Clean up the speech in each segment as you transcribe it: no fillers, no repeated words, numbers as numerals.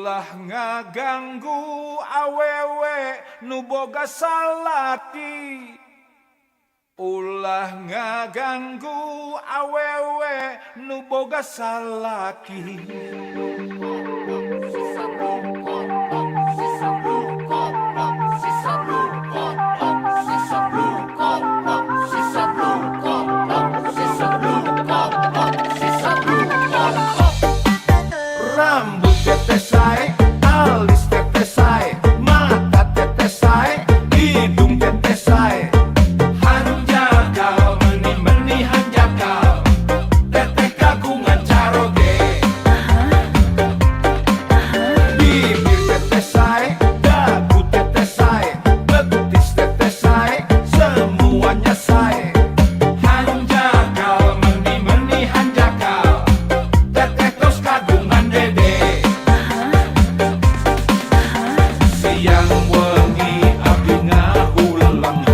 Ulah ngaganggu awewe nu boga salaki. Ulah ngaganggu awewe nu boga salaki. Rambut tetes sae, alis tetes sae, mata tetes sae, hidung tetes sae. Hanjakal meni-meni hanjakal, teteh kagungan caroge. Bibir tetes sae, dagu tetes sae, betis tetes sae, semuanya sae. Hanjakal meni-meni hanjakal, teteh tos kagungan dede. Siang wengi abdi ngahulang,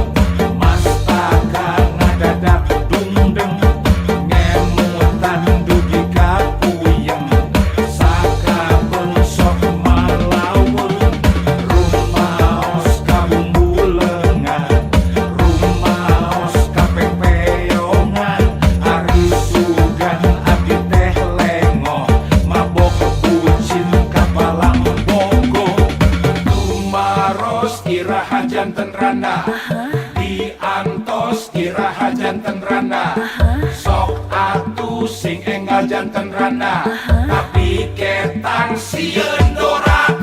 mastaka ngadadak dungdeng, ngemutan dugi ka puyeng, sakabeung sok malaweung, rumaos ka bumbu leungan, rumaos ka pepeyongan, ari sugan abdi teh lengo, mabok bucin ka palang bogo. Tumaros iraha janten randa, diantos iraha janten randa, sok atuh sing enggal janten randa, tapi ketang sieun doraka.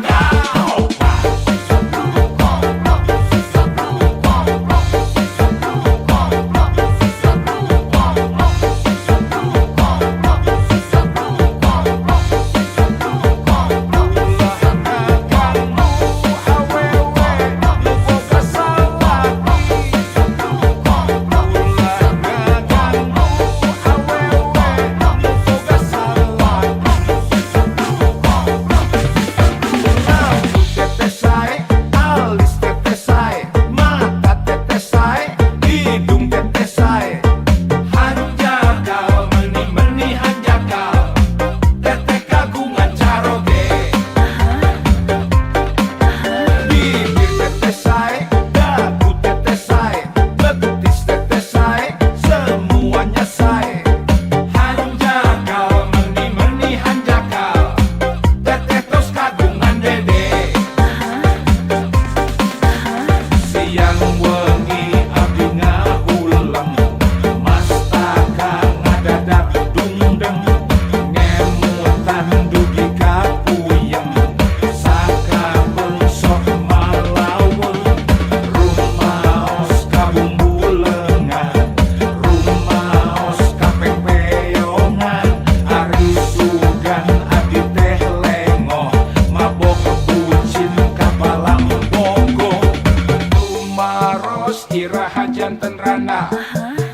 Iraha janten randa,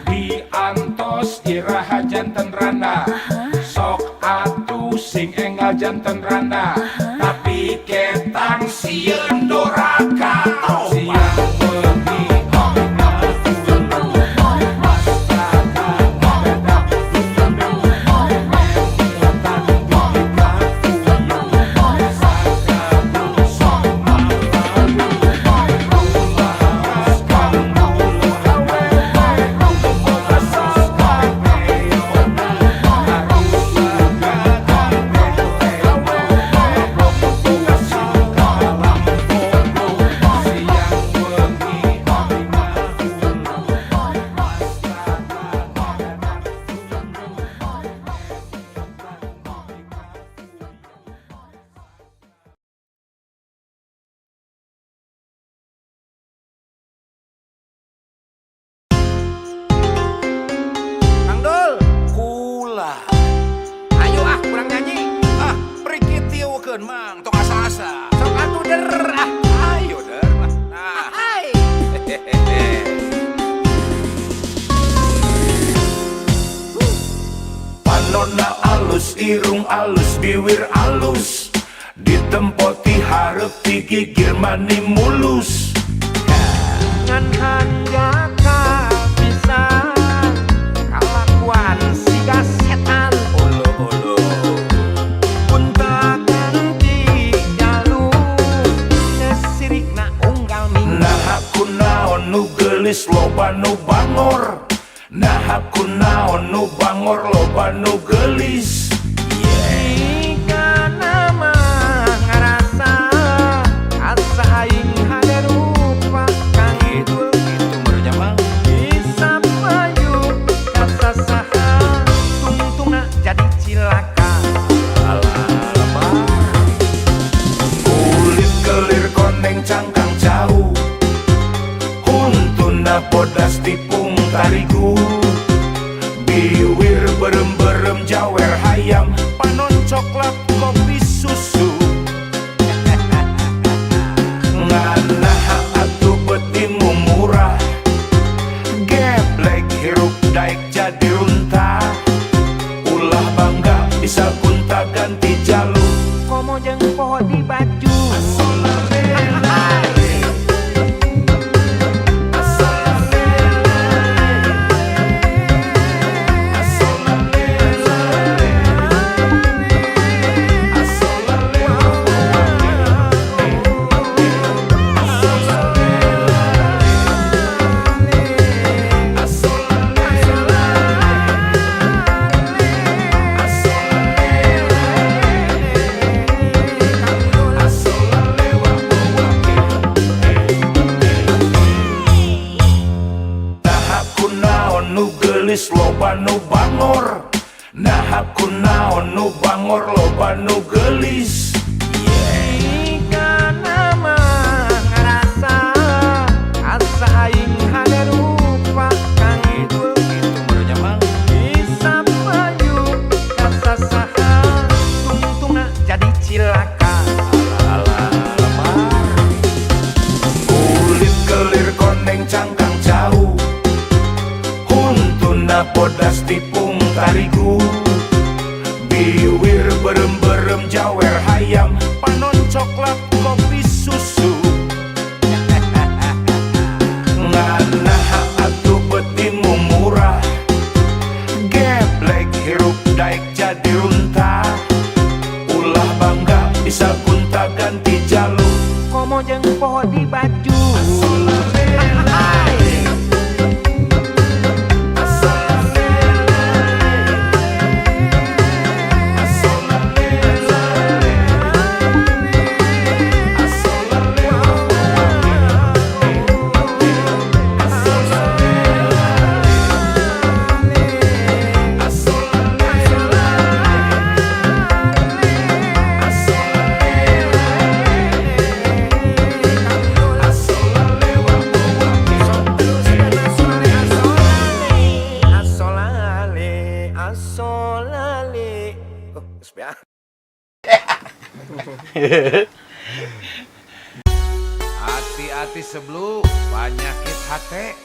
diantos iraha janten randa, sok atuh sing enggal janten randa, tapi ketang sieun doraka. Siang wengi abdi ngahulang, mastaka ngadadak dungdeng, ngemutan dugi ka puyeng, sakabeung sok malaweung, rumaos ka mang tong asa-asa sok atuh der ayo der nah hai panonna alus irung alus biwir alus ditempoti hareup digigir mani mulus ngan hanjaka bisa kalakuan siga setan olo-olo punta ganti gelis loba nu bangor. Nah aku naon nu bangor loba nu gelis. Jika nama ngarasa asa aing hade rupa kang Gitu berjamang. bisa payu kasasaha tungtungna jadi cilaka. Kulit kelir koneng cangkang jauh, huntuna bodas tipung tarigu. Biwir berem-berem jawer hayam, panon coklat kopi susu. Nganaha atuh betimu murah, geblek hirup daek jadi runtah. Ulah bangga bisa gunta ganti jalur. Komo jeung poho di baju loba nu bangor. Nah aku naon nu bangor loba nu gelis. jika nama ngarasa asa aing hade rupa kang berjamang. bisa payu kasasaha tungtungna jadi cilaka. Kulit kelir koneng cangkang jauh, huntuna bodas tipung tarigu. Biwir berem-berem jawer hayam, panon coklat kopi susu. Nganaha atuh betimu murah, geblek hirup daek jadi runtah. Ulah bangga bisa gunta ganti jalur. Komo jeung poho di baju asolale. Oh, sepia. Hati-hati sebelum penyakit hati,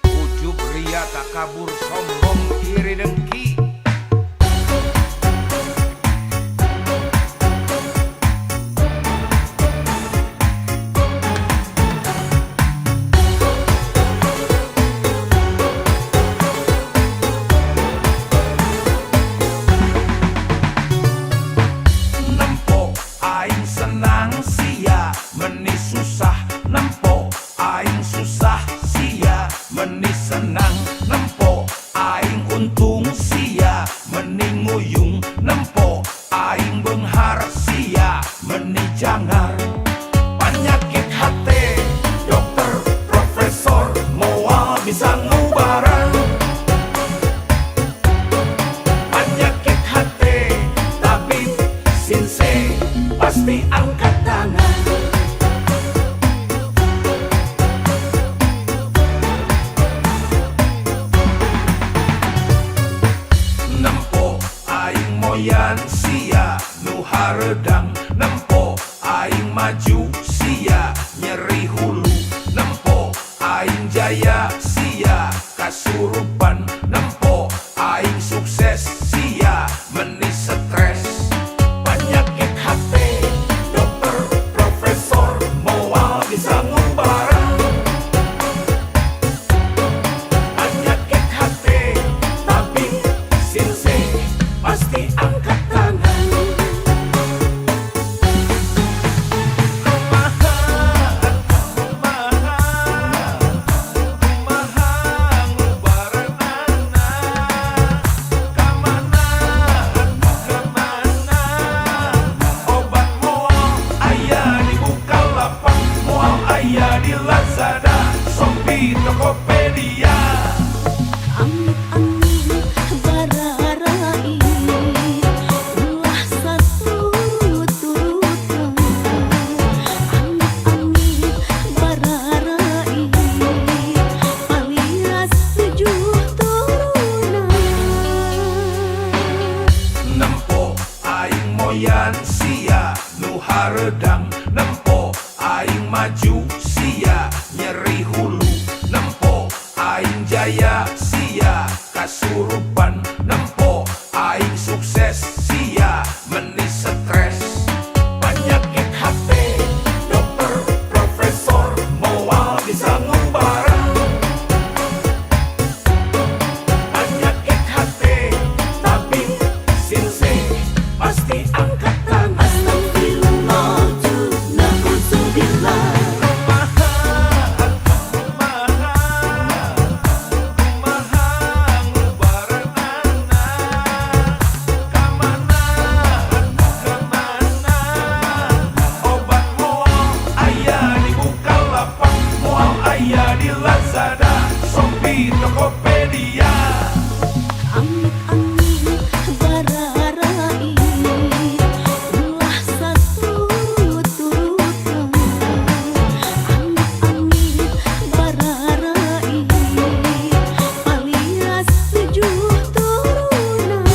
ujub ria takabur sombong iri dengki. Nempo aing senang sia meni susah, nempo aing susah sia meni senang, nempo aing untung sia meni nguyung, nempo aing benghar sia meni jangar. Penyakit hati dokter profesor moal bisa ngubaran. Penyakit hati tabib sinse pasti angkat tangan. Nempo aing moyan sia nu haredang, nempo aing maju sia nyeri hulu, nempo aing jaya sia kasurupan, nempo aing sukses sia meni stres. Penyakit hati dokter profesor moal bisa ngubaran. Penyakit hati tabib sinse pasti angkat tangan. haredang nempo aing maju sia nyeri hulu nempo aing jaya sia kasurupan nempo aing sukses sia meni stres penyakit hati dokter profesor moal bisa ngumbarang penyakit hati tabib sinse pasti angkat tangan aya di Lazada, Shopee, Tokopedia. Amit-amit bararai ulah saturut-turutan. Amit-amit bararai alias 7 turunan.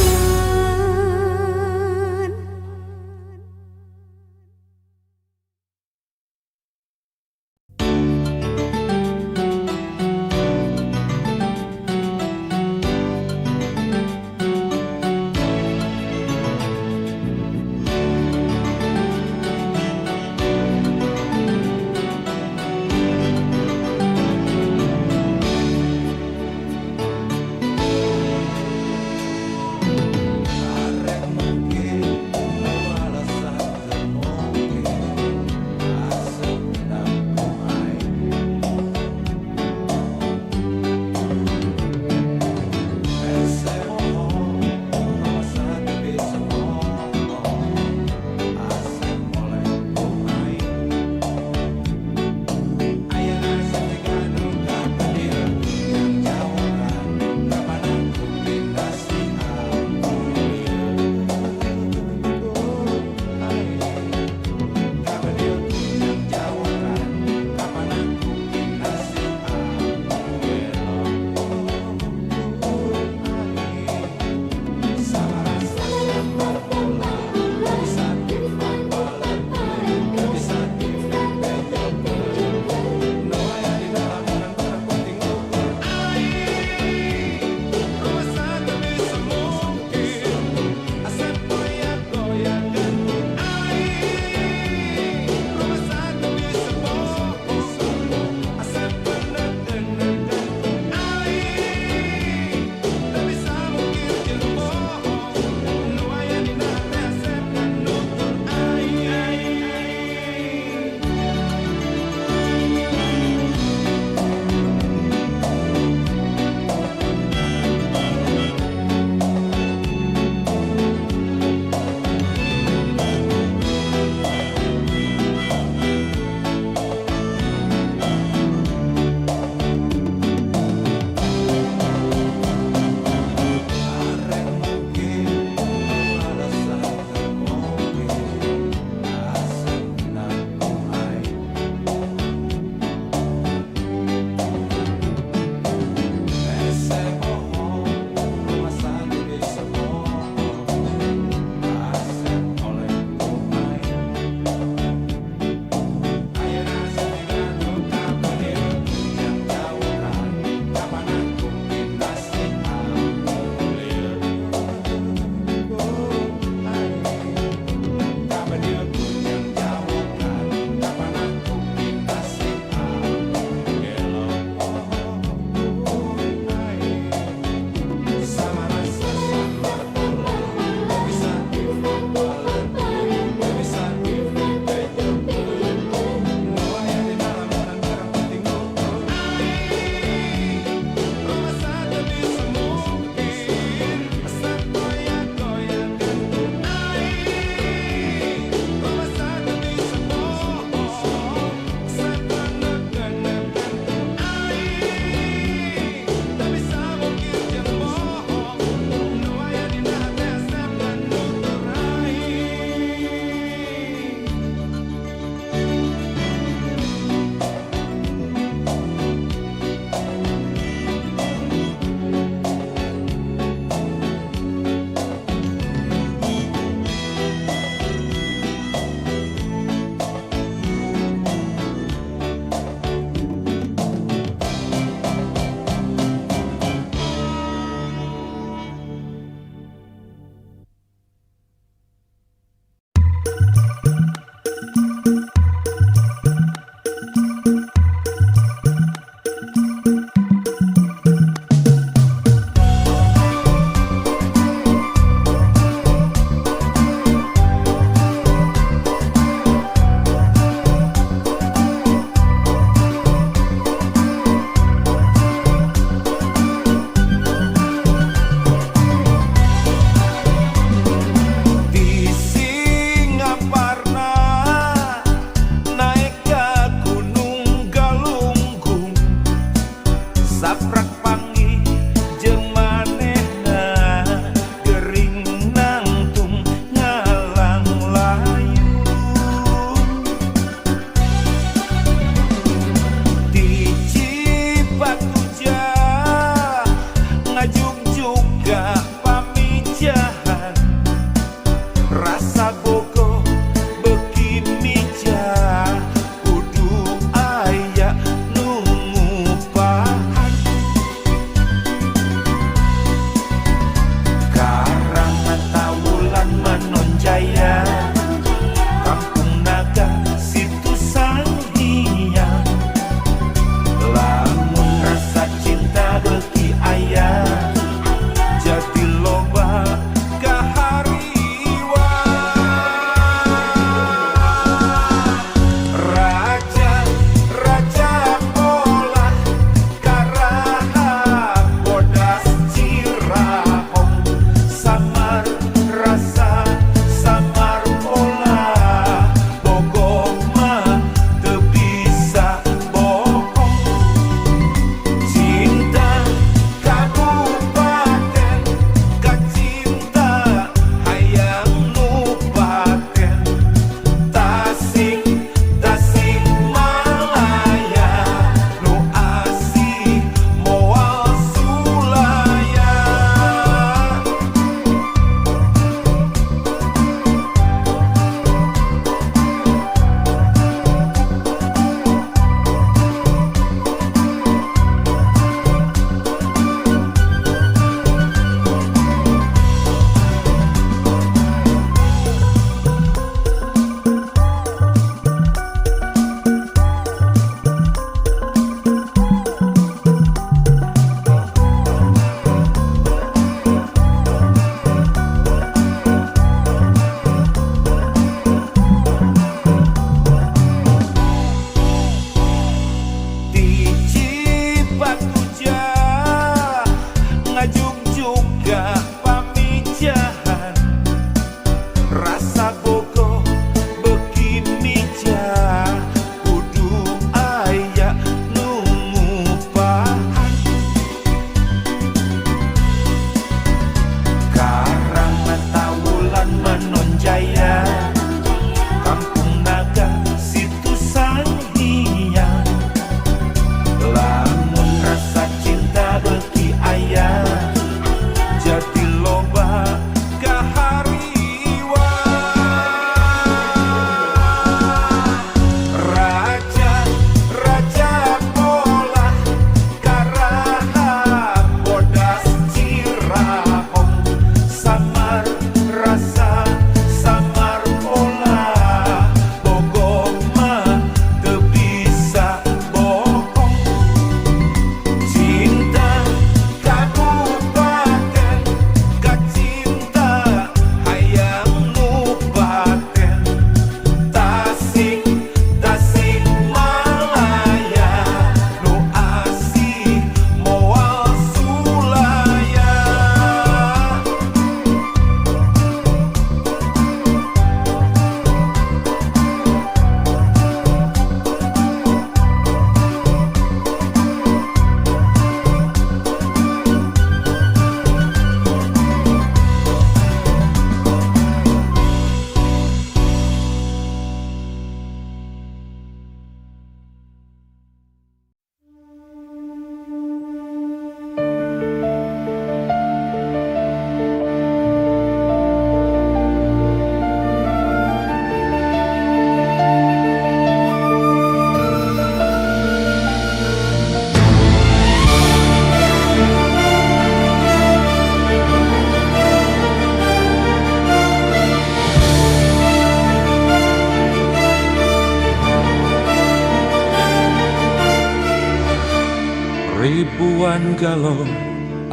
Ribuan galon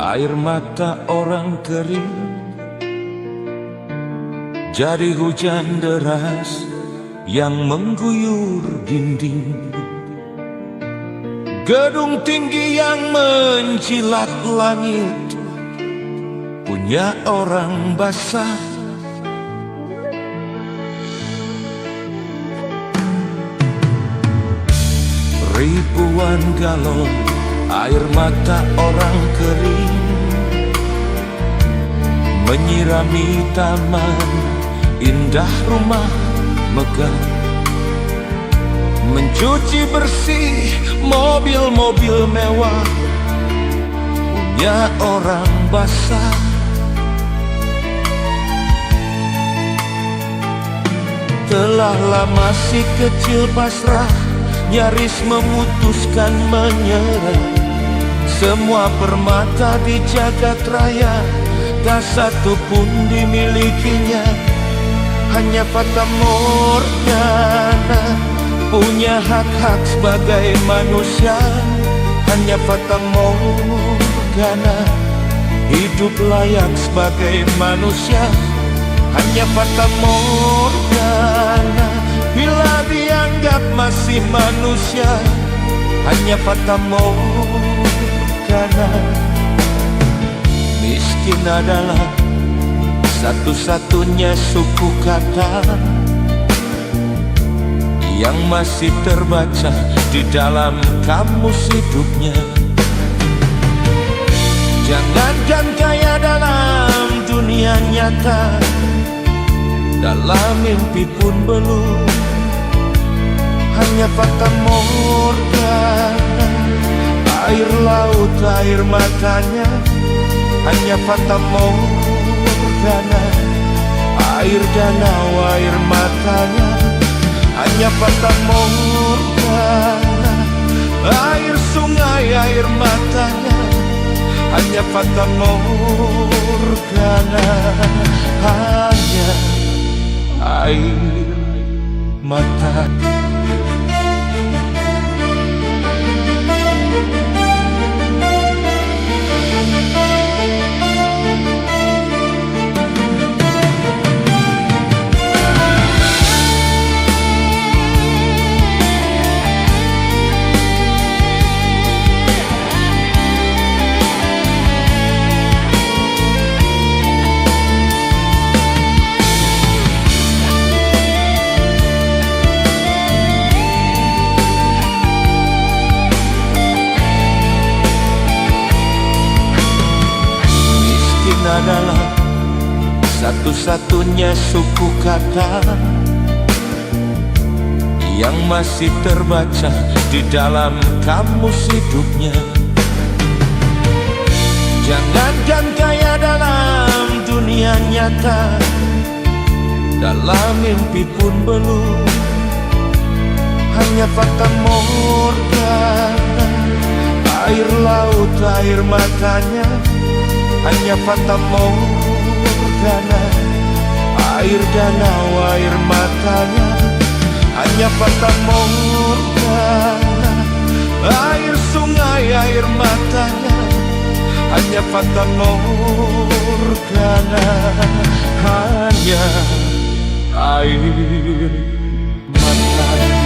air mata orang kering jadi hujan deras yang mengguyur dinding. Gedung tinggi yang menjilat langit punya orang basah. Ribuan galon air mata orang kering menyirami taman indah rumah megah, mencuci bersih mobil-mobil mewah punya orang basah. Telah lama si kecil pasrah, nyaris memutuskan menyerah. Semua permata di jagat raya tak satu pun dimilikinya. Hanya fata morgana punya hak-hak sebagai manusia. Hanya fata morgana hidup layak sebagai manusia. Hanya fata morgana bila dianggap masih manusia. Hanya fata morgana. Miskin adalah satu-satunya suku kata yang masih terbaca di dalam kamus hidupnya. Jangankan kaya dalam dunia nyata, dalam mimpi pun belum. Hanya fata morgana, air laut, air matanya. Hanya fata morgana, air danau, air matanya. Hanya fata morgana, air sungai, air matanya. Hanya fata morgana, hanya air mata. Adalah satu-satunya suku kata yang masih terbaca di dalam kamus hidupnya. Jangankan kaya dalam dunia nyata, dalam mimpi pun belum. Hanya fata morgana, air laut, air matanya. Hanya fata morgana, air danau, air matanya. Hanya fata morgana, air sungai, air matanya. Hanya fata morgana, hanya air matanya.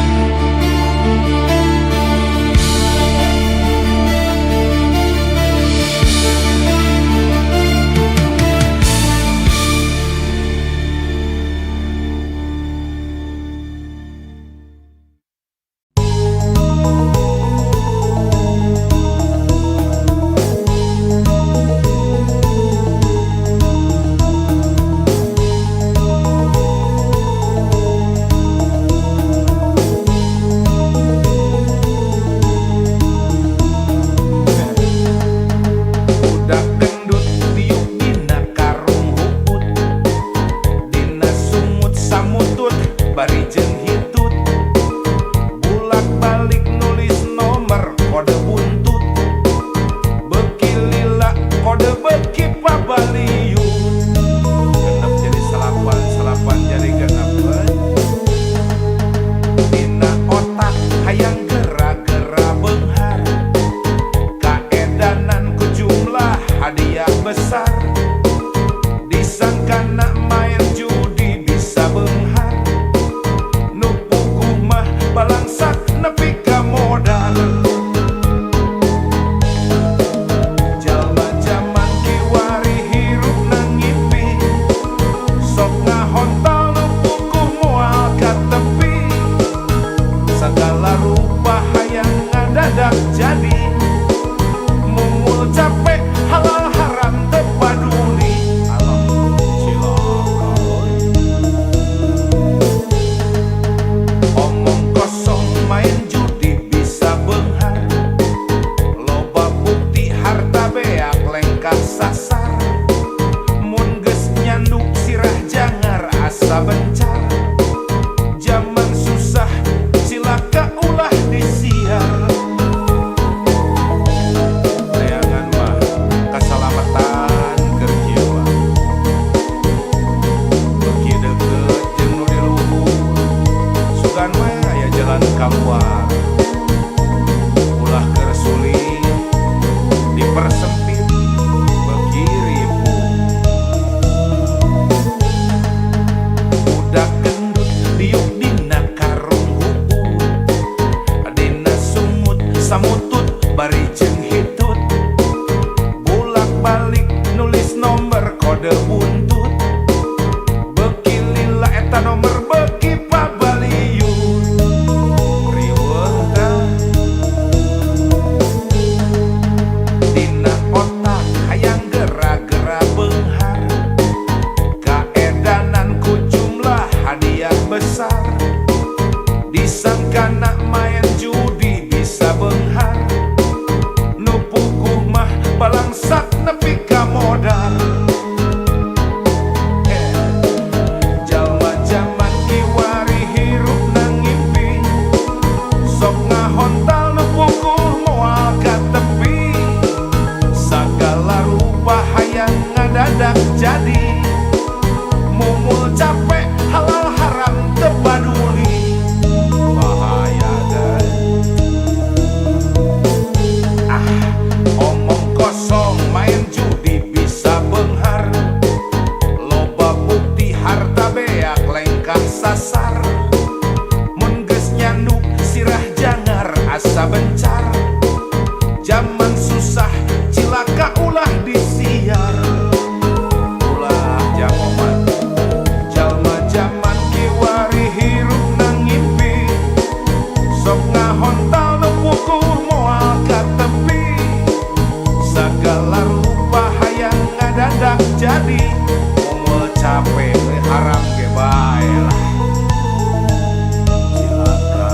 susah cilaka ulah disiar. Layangan mah kasalamatan keur kieu mah. Beuki deukeut jeung nu di luhur sugan mah aya jalan kaluar. Ulah keur sulit dipersempit beuki ribu. Budak gendut diuk dina karung hukum, dina sumut samutut bari jeung hitut. Bulak balik nulis nomor kode buntut, beuki lila eta nomor beuki pabaliut. Riweuh dah dina otak hayang gera-gera beunghar, kaedanan ku jumlah hadiah besar. Disangkana main judi bisa beunghar, nu puguh mah balangsat nepi ka modal. Jalma jaman kiwari hirup nang ngimpi, sok ngahontal nu puguh moal ka tepi. Sagala rupa hayang ngadadak jadi, mumul capek halal haram teu paduli. Bahaya guys. Omong kosong main judi bisa beunghar, loba bukti harta beak lengkah sasar. Mun geus nyanduk sirah jangar asa bencar, zaman susah cilaka ulah disiar. Ulah jamoman jalma jaman kiwari hirup nang ngimpi, sok ngahontal nu puguh moal ka tepi. Sagala rupa hayang ngadadak jadi, mumul capek we haram ge bae lah. Cilaka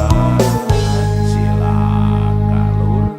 cilaka lur.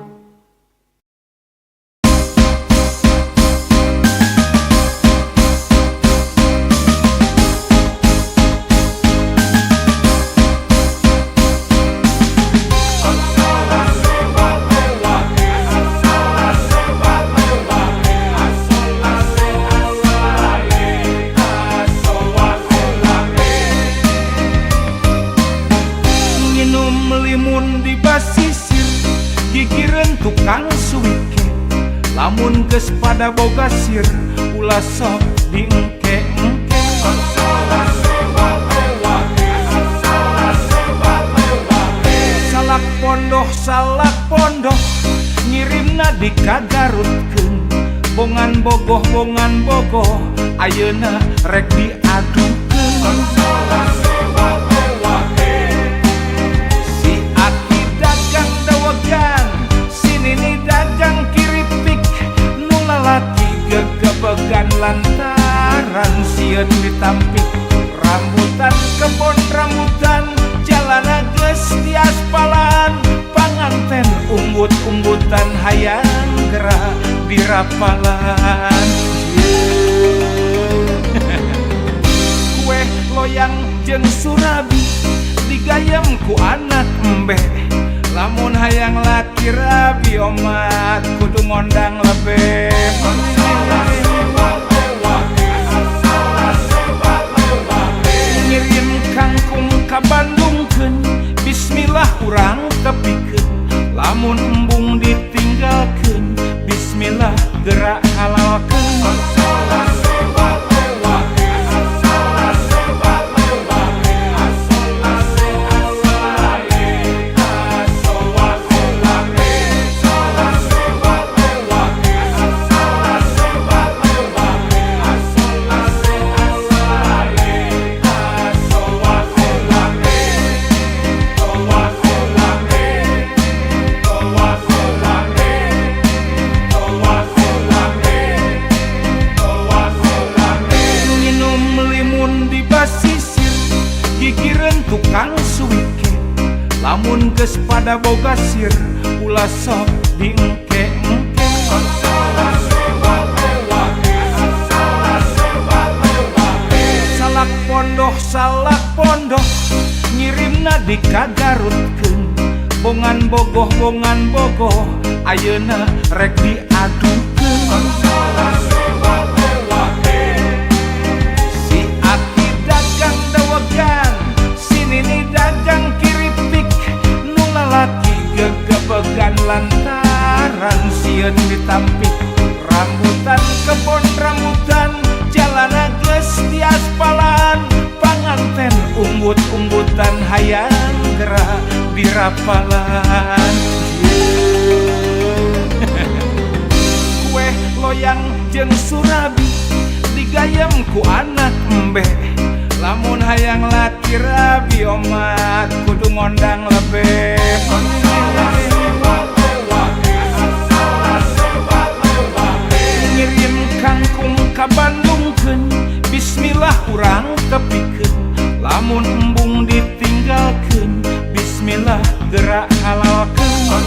Nginum limun di basisir, gigireun tukang suike. Lamun geus pada boga sir, ulah sok diengke-engke. Salak pondoh ngirimna dikagarutkeun. Bongan bogoh ayeuna rek diadukeun. Si Aki dagang dawegan, si Nini dagang kiripik, nu lalaki gegebegan lantaran sieun ditampik. Rambutan kebon rambutan, jalana geus di aspalan. Panganten umbut-umbutan hayang gerak di rapalan. Kue loyang jeung surabi digayem ku anak embe. Lamun hayang laki rabi omat kudu ngondang lebe. Ngirim kangkung ka Bandungkeun, bismillah urang tepikeun. Lamun embung ditinggalkeun, bismillah gerak halalkeun. Tukang suike, lamun geus pada boga sir, ulah sok diengke-engke. Salak pondoh ngirim Cina dikagarutkeun bongan bogoh ayeuna rek diadukeun si Ati dagang dawegan si Nini dagang kiripik nu lalaki gegebegan lantaran sieun ditampik rambutan kebon rambutan jalana geus di aspalan panganten umbut-umbutan hayang gerak di rapalan kue loyang jeung surabi digayem ku anak embe lamun hayang laki rabi omat kudu ngondang lebe ngirim kangkung ka Bandungkeun bismillah urang tepikeun lamun embung ditinggalkeun bismillah gerak halalkeun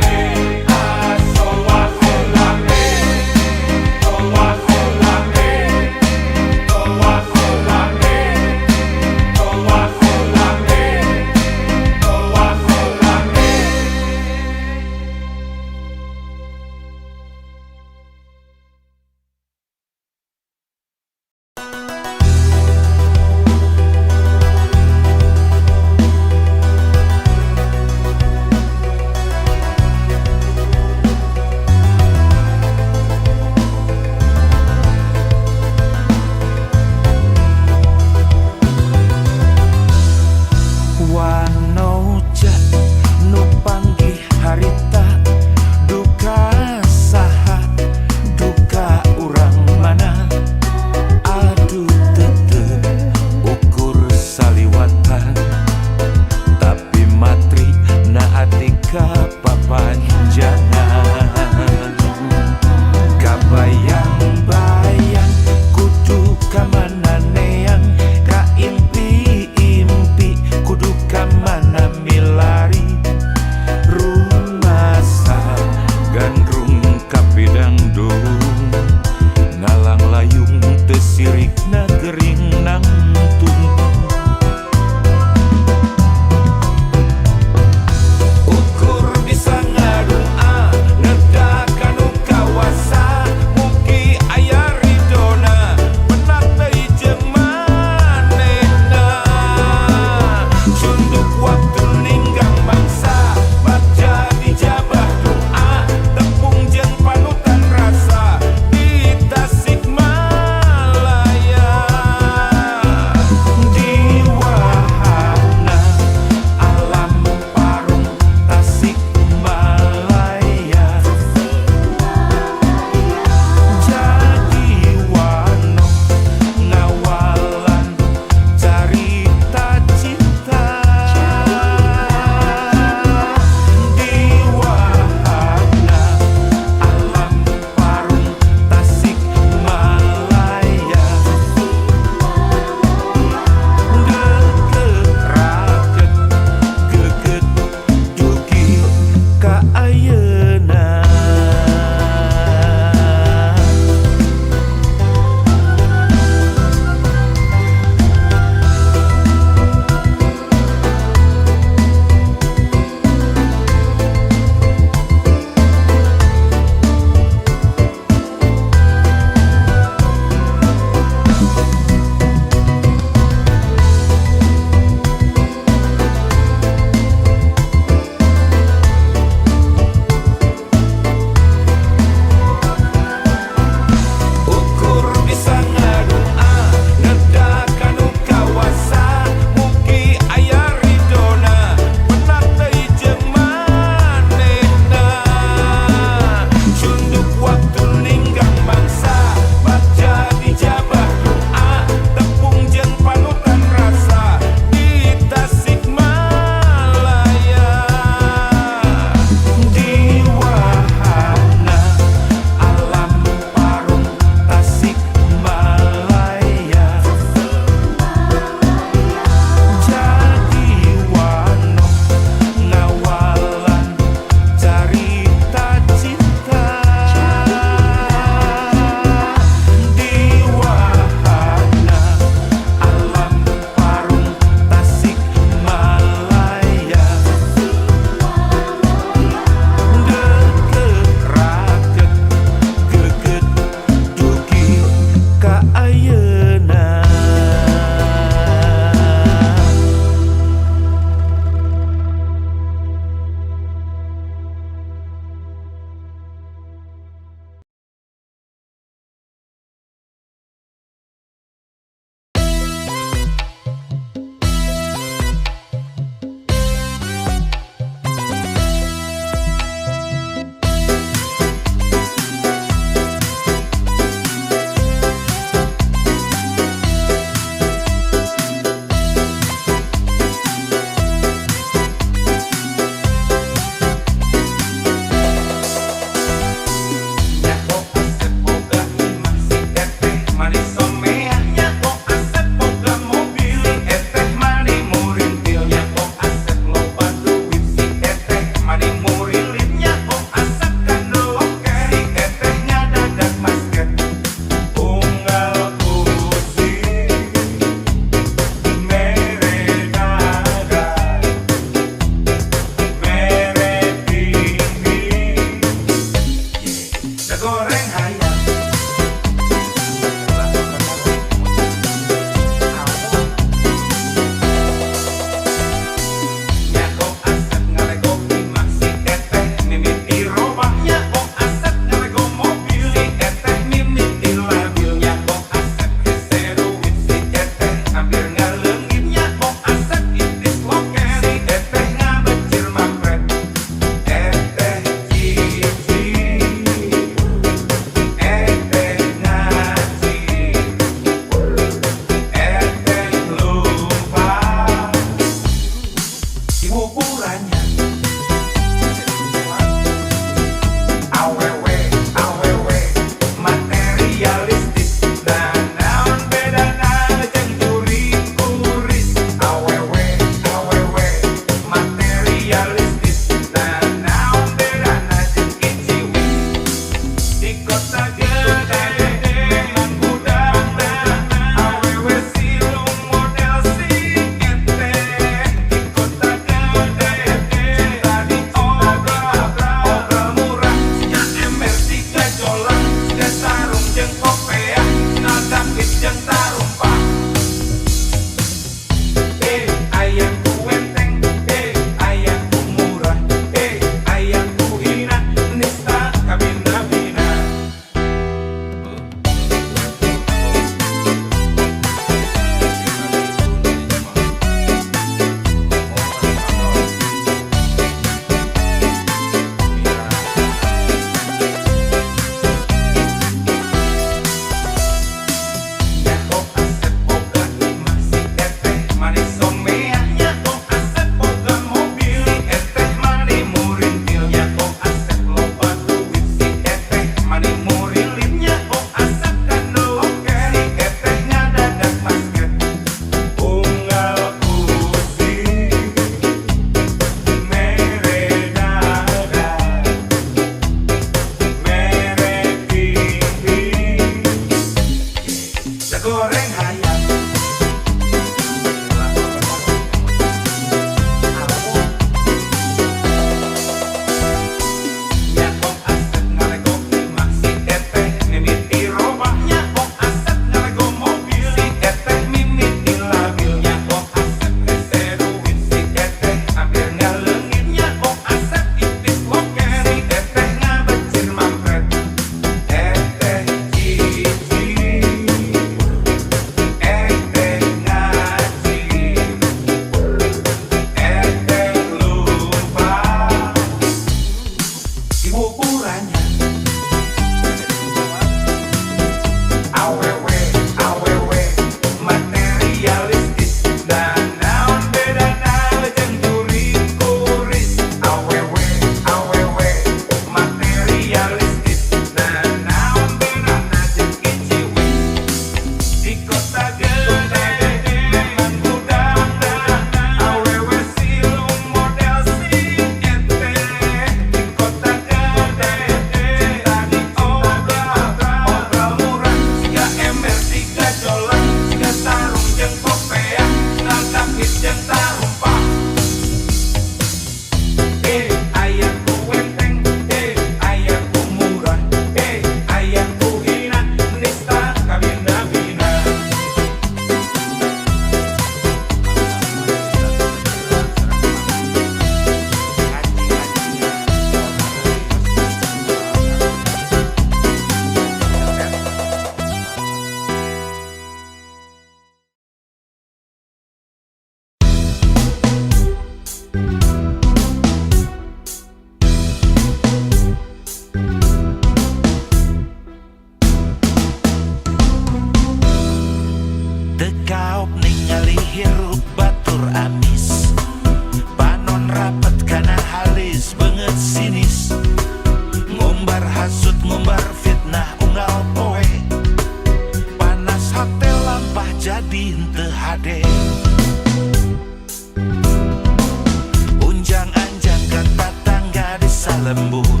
lembur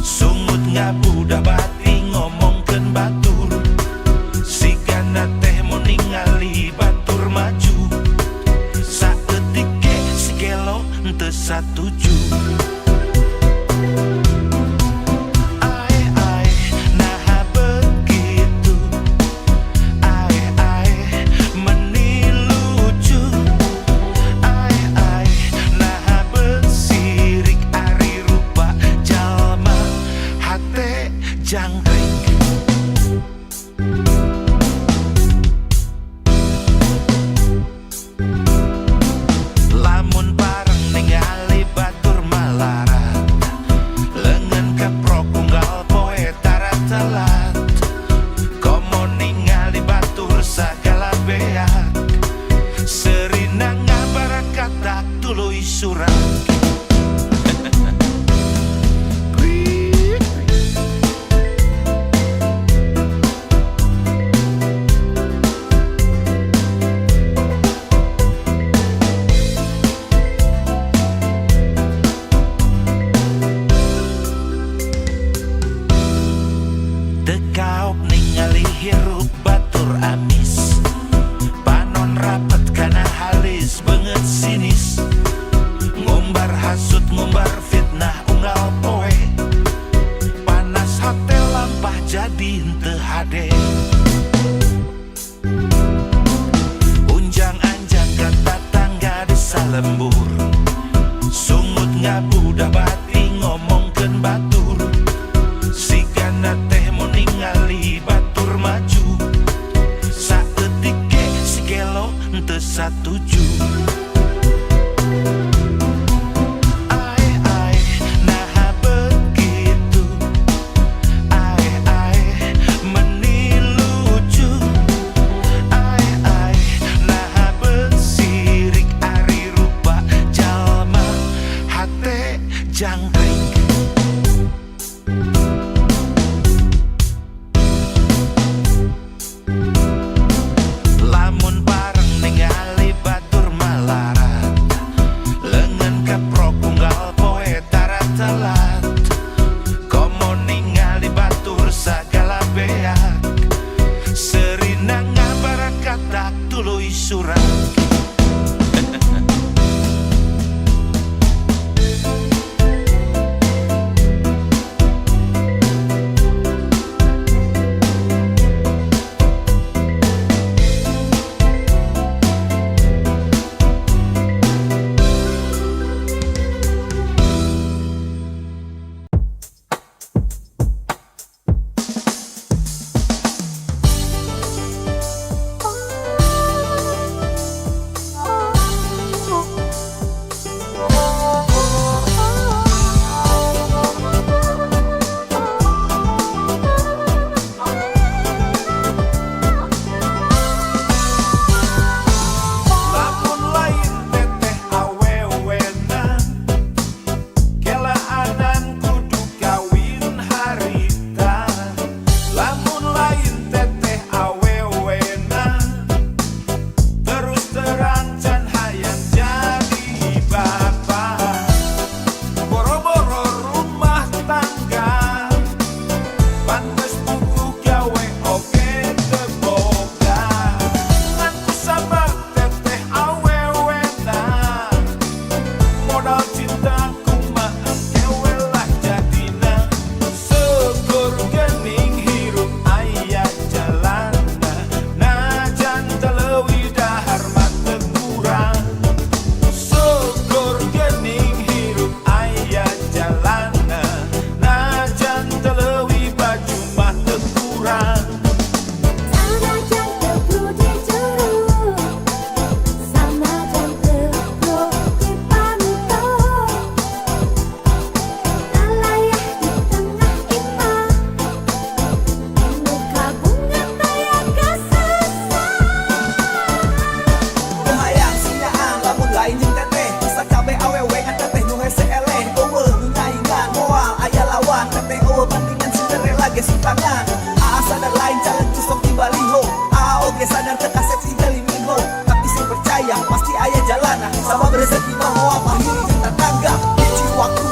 sungut ngabudah bati ngomongkeun batur sigana teh mau ningali batur maju saeutik ge sigelo henteu satuju. Lamun bareng ningali batur malarat lengan keprok unggal poe tara telat komo ningali batur sagala beak serina ngabarakatak tuluy surat. Tekaop ningali hirup batur amis panon rapet kana halis banget sinis ngumbar hasut ngumbar fitnah unggal poe panas hotel lampah jadi henteu hade unjang-anjang kata tangga desa lembur sungut ngabudah bati ngomongkeun batur sigana teh mau ningali batur maju saeutik ge sigelo henteu satuju. Jangkrik lamun bareng ningali batur malarat lengan keprok unggal poe tara telat komo ningali batur sagala beak serina ngabarakatak tuluy surat. tangan Asa dan lain jalan cusok di baliho Oke sadar ke kaset si Minho Tapi si percaya pasti ayah jalana Sama berezeki mau apa hiri tentang tangga Hiji waktu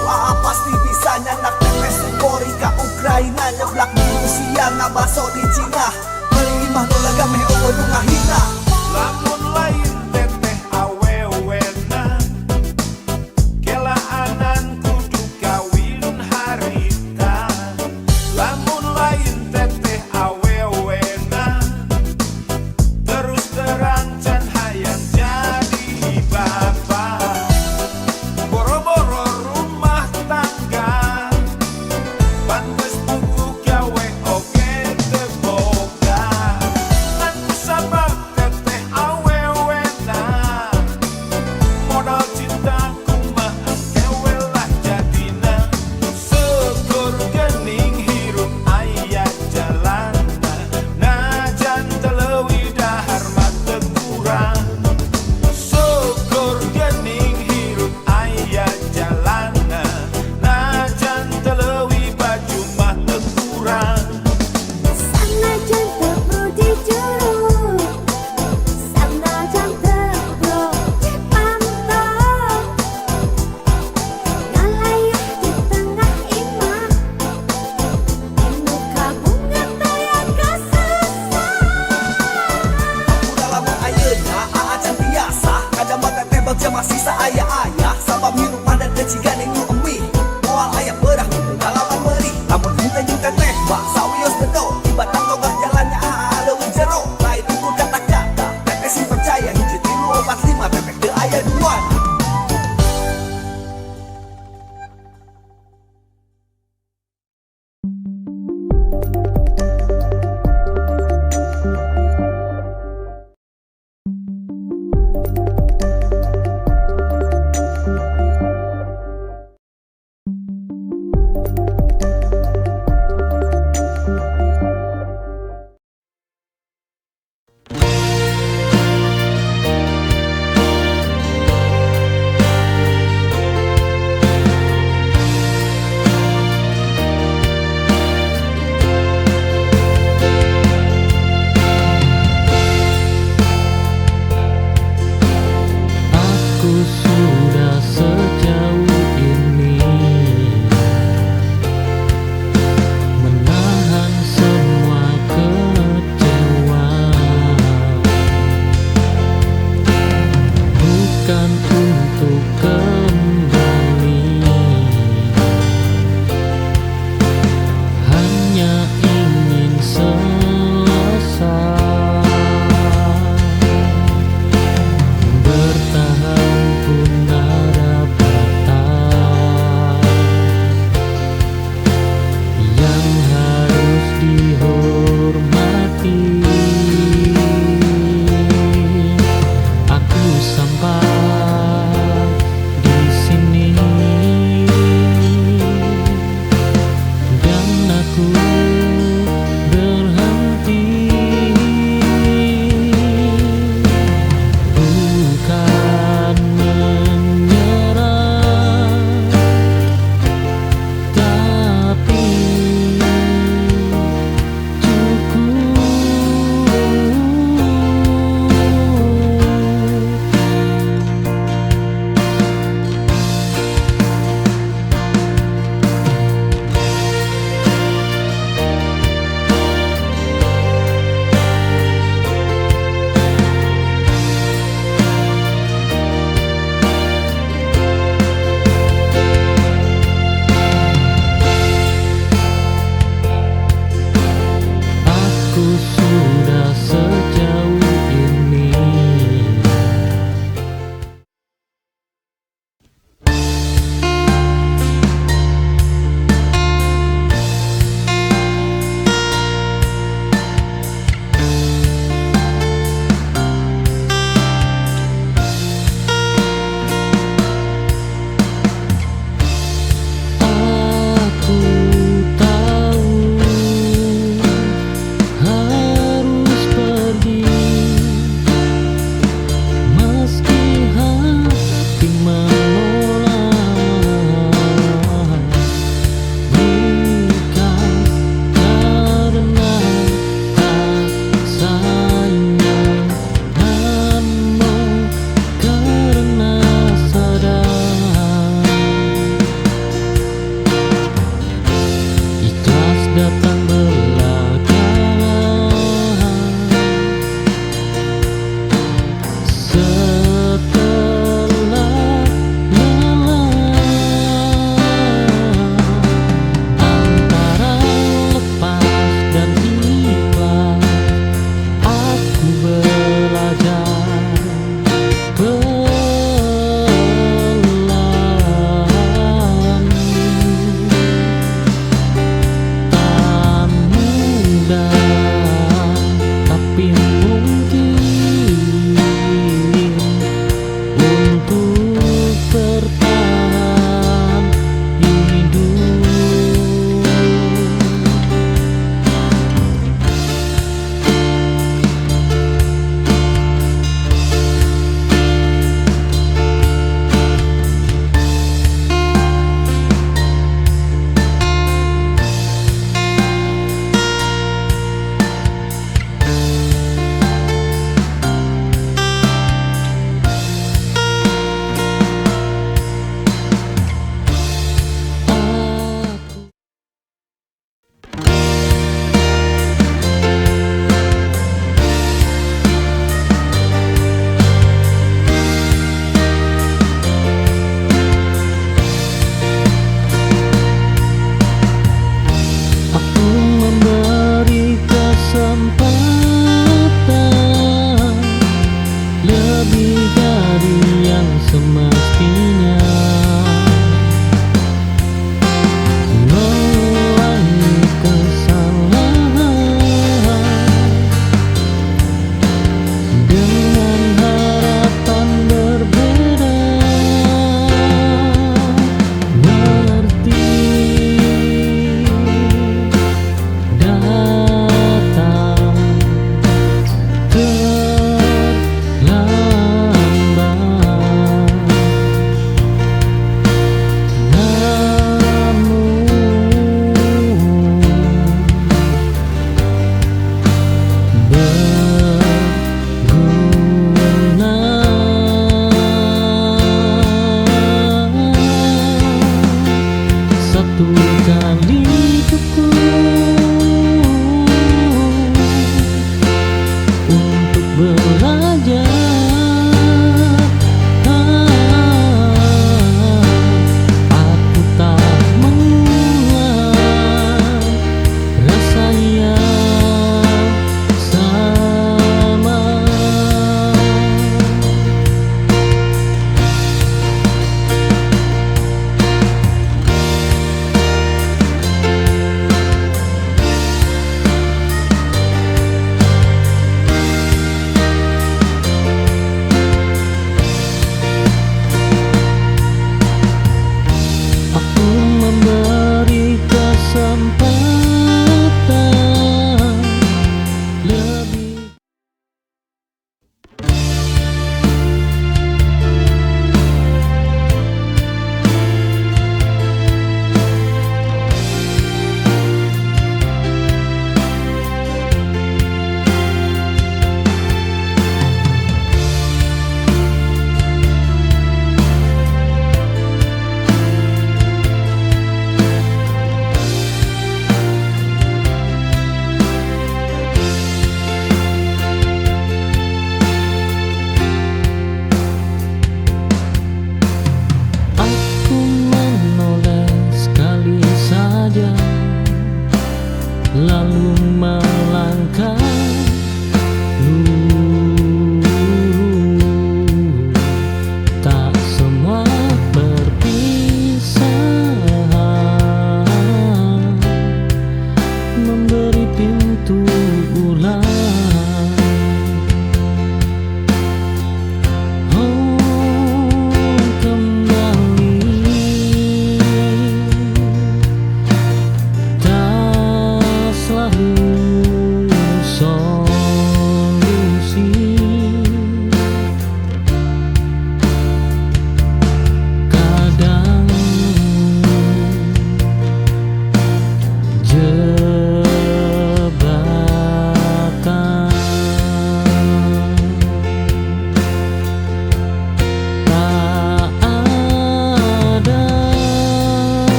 pasti cina Beli imah no lagameh o rumah hina Lamun lain teteh awewena kelaanan kudu kawin harita. Lamun lain teteh awewena terus terang can hayang jadi bapak. Boro-boro rumah tangga pantes buku gawe oge teu boga. Ngan kusabab teteh awewena modal cinta kumaha kewe lah jadina. Syukur geuning hirup aya jalanna najan teu leuwih dahar mah teu kurang. Syukur geuning hirup aya jalanna najan teu leuwih baju mah teu kurang. Sanajan teu brodi juru Sanajan teu brodi pantau Ngalayah di tengah imah Inu kabungan daya kasusah Udah lamun ayeuna aacan biasa Kadang mata tembak jam masih saaya-ayah Sabab hirup padat kecigan yang nu emih Moal ayam berah pengalaman merih Lamun henteu jeung teteh bak sawios bedo Tiba tangtogah jalannya leuwih jero Lain ukur kata-kata teteh sih percaya hiji 3 4 5 teteh teu aya duana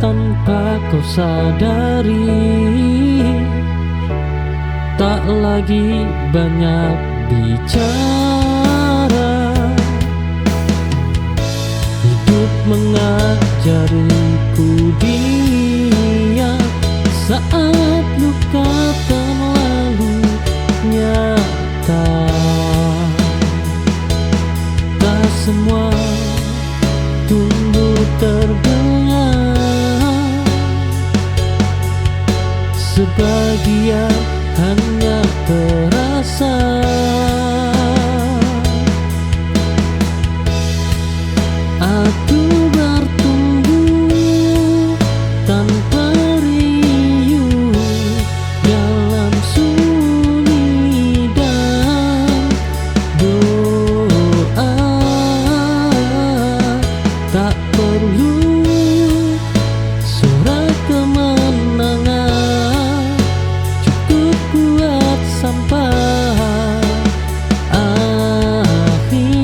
tanpa kau sadari, tak lagi banyak bicara. Hidup mengajariku dia saat luka terlalu nyata. Tak semua tumbuh terdengar, sebagian hanya terasa. Aku bertumbuh tanpa riuh dalam sunyi dan doa. Tak perlu surat kemenangan, cukup kuat sampai akhir.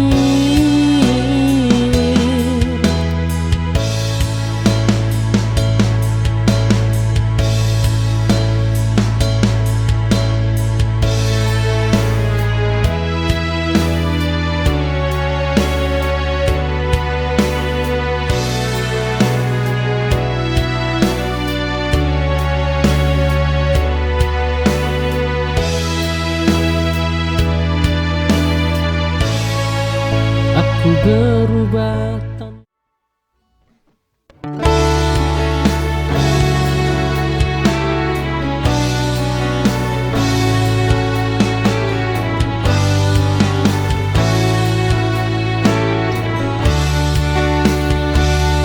Aku berubah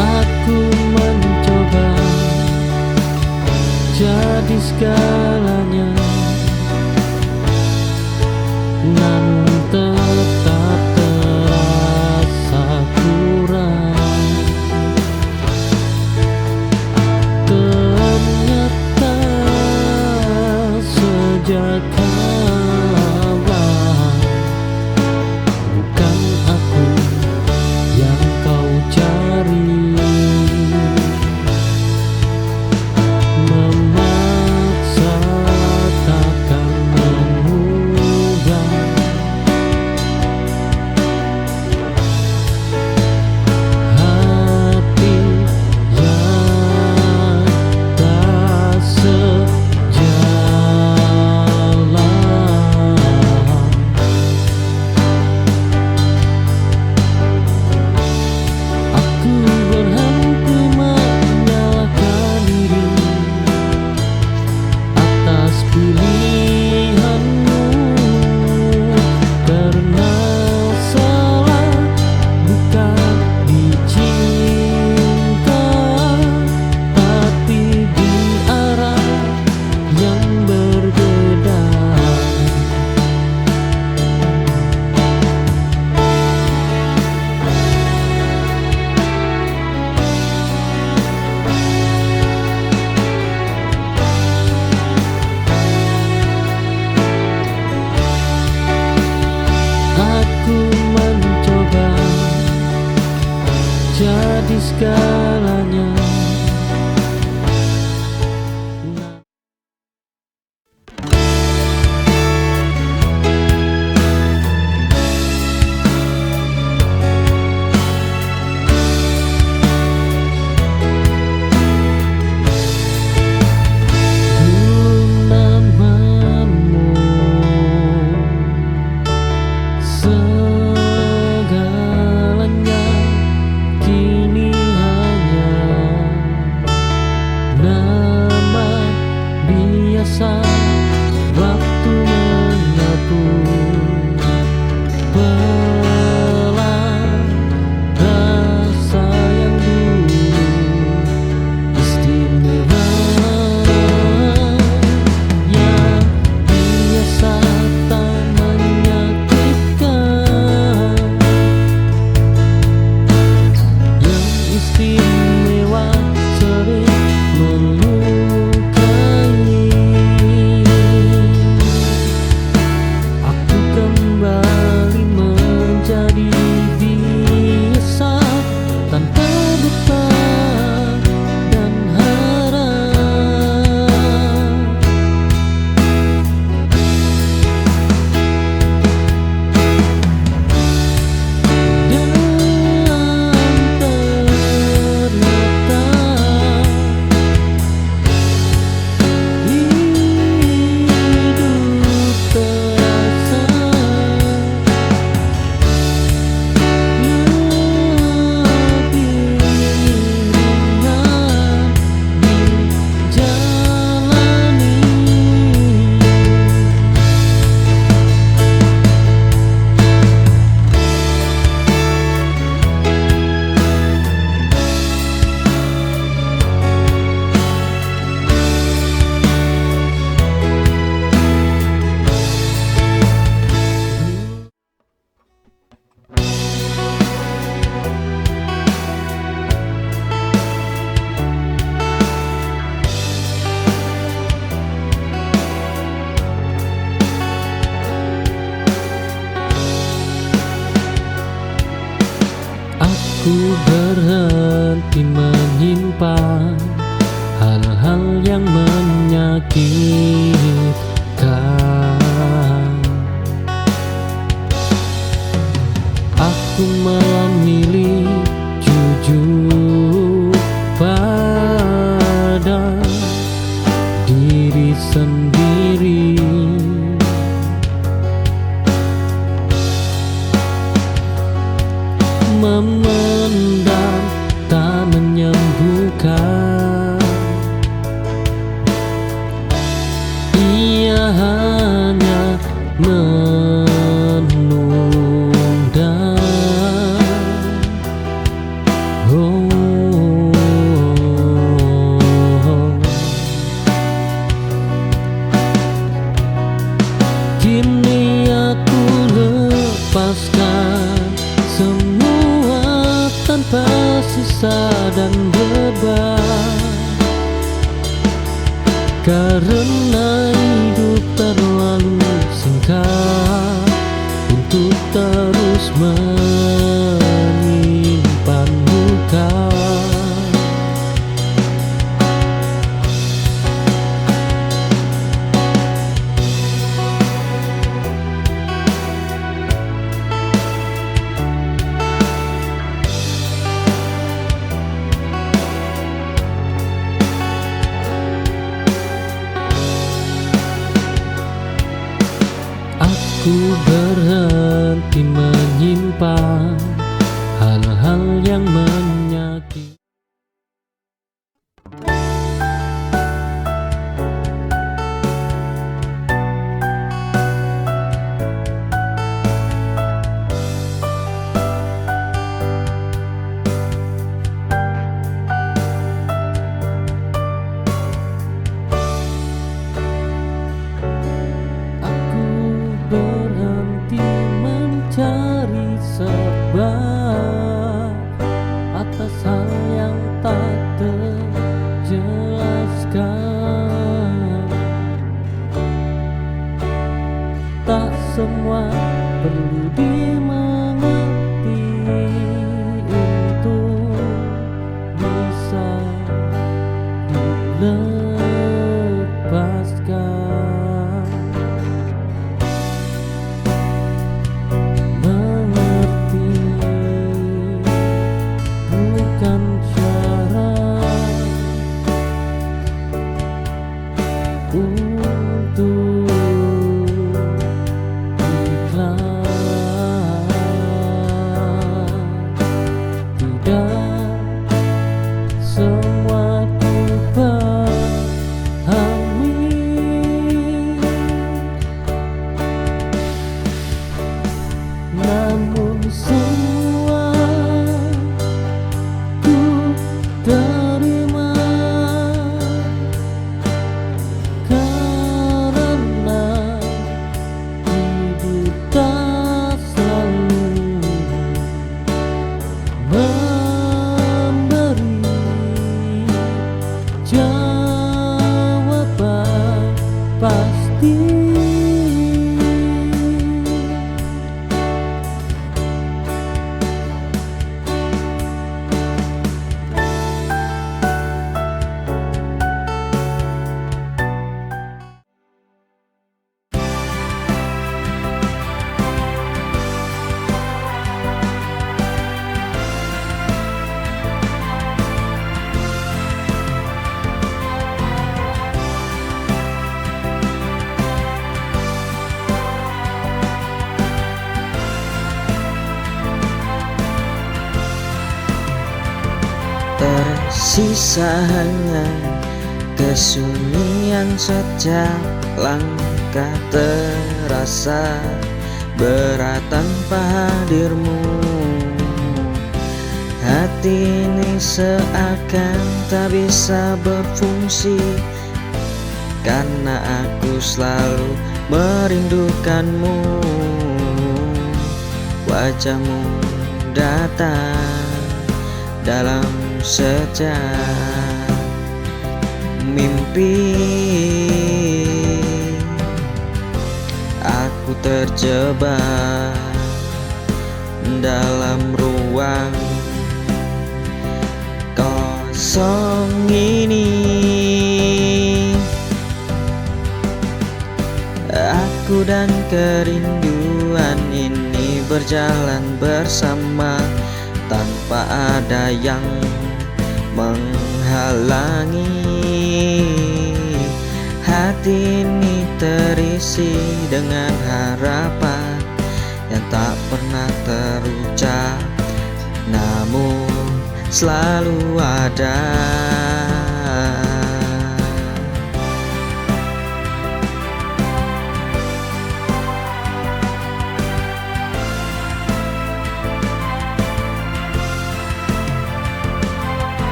Aku mencoba jadi segalanya, namun tetap terasa kurang. Ternyata sejak awal bukan aku yang kau cari. Memaksa takkan mengubah hati yang tak sejalan. Aku berhenti menyalahkan diri atas pilihanmu, karena salah bukan dicinta, tapi di arah yang berbeda. Aku mencoba jadi segalanya. Namamu segalanya kini hal-hal yang menyakitkan. Aku malah milih jujur pada diri sendiri. Memendam tak menyembuhkan, ia hanya menunda. Kini aku lepaskan semua tanpa sisa dan beban, karena hidup terlalu singkat untuk terus menyimpan luka. Aku berhenti menyimpan hal-hal yang menyakiti. Berhenti mencari sebab atas hal yang tak terjelaskan. Tak semua perlu dimengerti untuk bisa dilepaskan. Namun semua ku terima, karena hidup tak selalu memberi jawaban pasti. Tersisa hanya kesunyian setiap langkah, terasa berat tanpa hadirmu. Hati ini seakan tak bisa berfungsi, karena aku selalu merindukanmu. Wajahmu datang dalam sejak mimpi. Aku terjebak dalam ruang kosong ini. Rindu dan kerinduan ini berjalan bersama tanpa ada yang menghalangi. Hati ini terisi dengan harapan yang tak pernah terucap, namun selalu ada.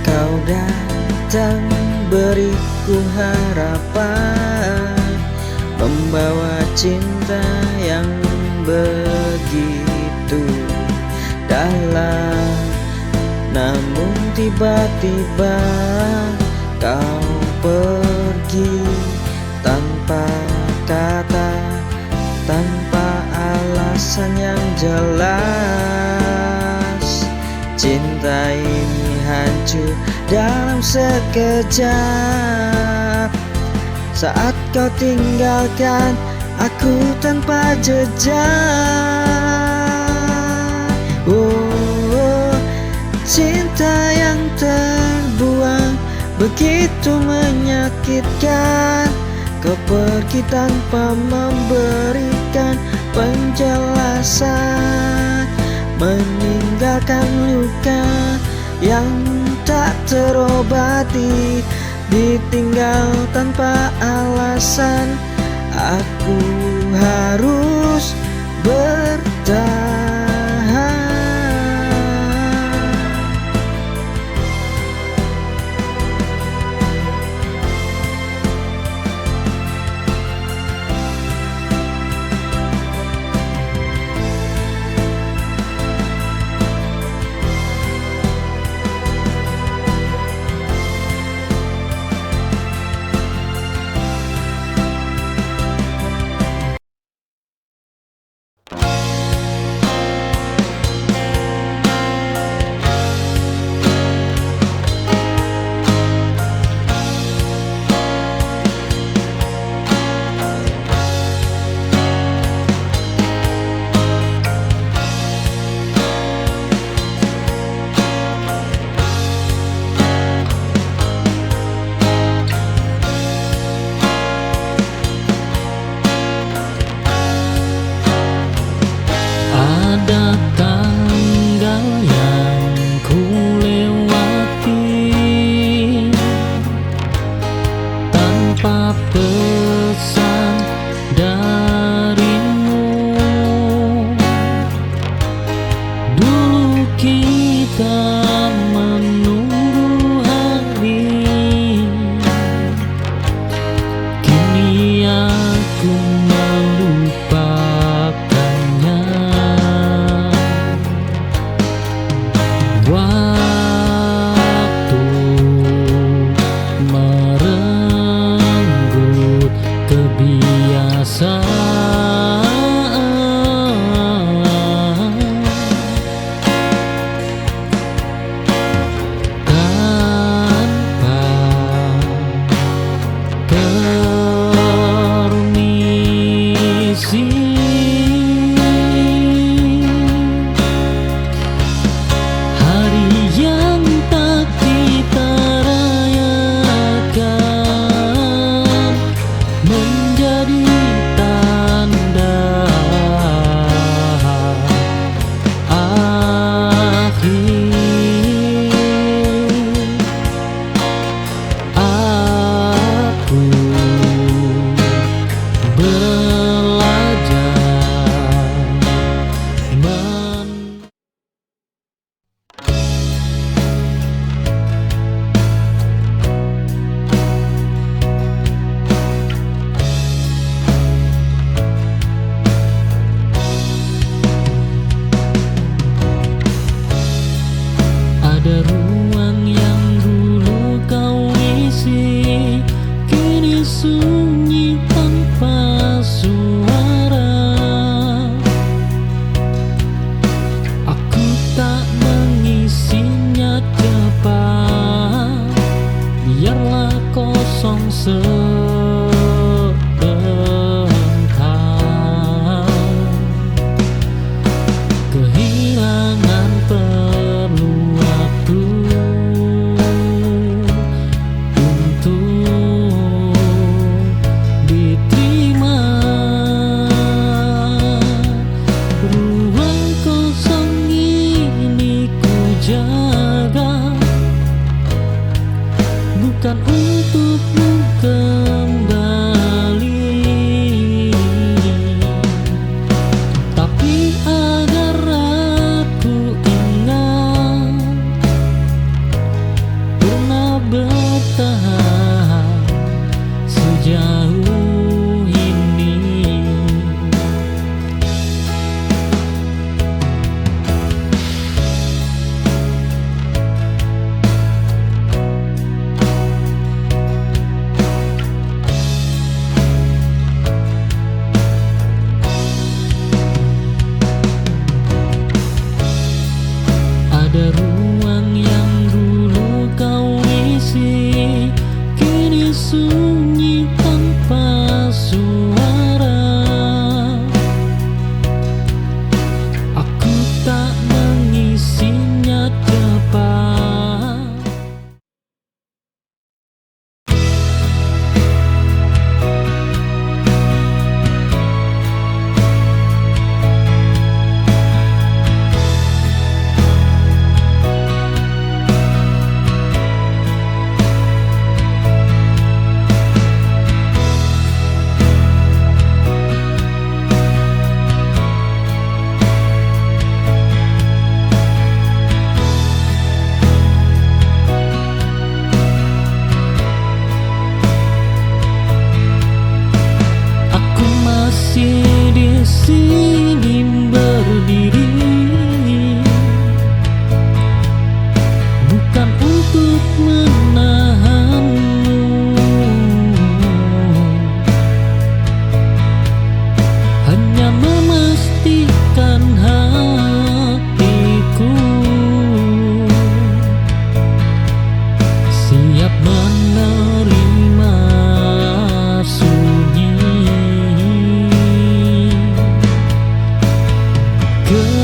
Kau datang beriku harapan, membawa cinta yang begitu dalam. Namun tiba-tiba kau pergi tanpa kata, tanpa alasan yang jelas. Cinta ini hancur dalam sekejap saat kau tinggalkan aku tanpa jejak. Oh, cinta yang terbuang begitu menyakitkan. Kau pergi tanpa memberikan penjelasan, meninggalkan luka yang tak terobati, ditinggal tanpa alasan. Aku harus bertahan.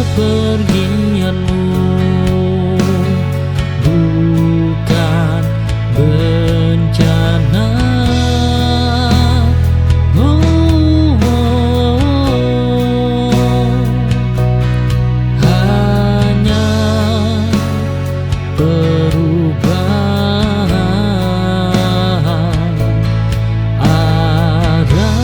kepergianmu bukan bencana. Hanya perubahan arah.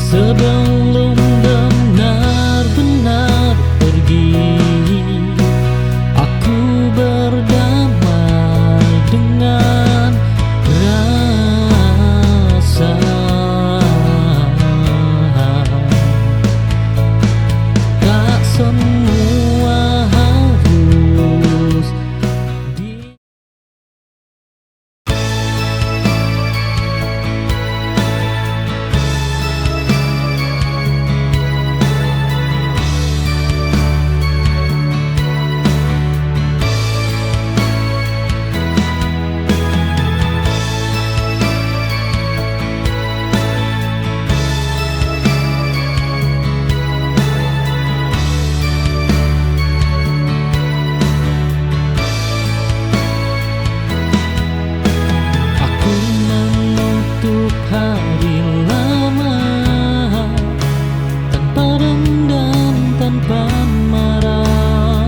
Sebelum benar-benar pergi, aku berdamai dengan rasa. Tak semua harus di Aku menutup hari lama tanpa dendam, tanpa marah.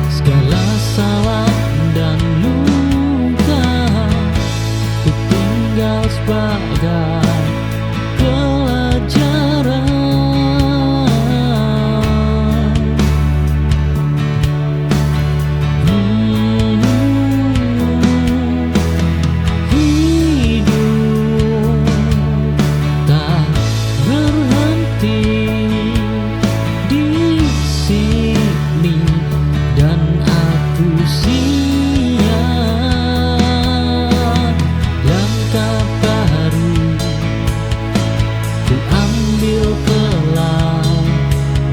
Segala salah dan luka ku tinggal sebagai pelajaran. Hidup tak berhenti di sini dan aku siap. Langkah baru ku ambil pelan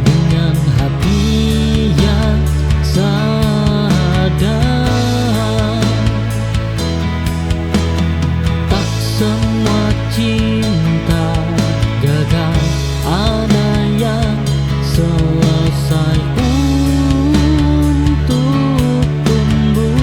dengan hati yang sadar. Tak semua cinta gagal, ada yang selesai untuk tumbuh.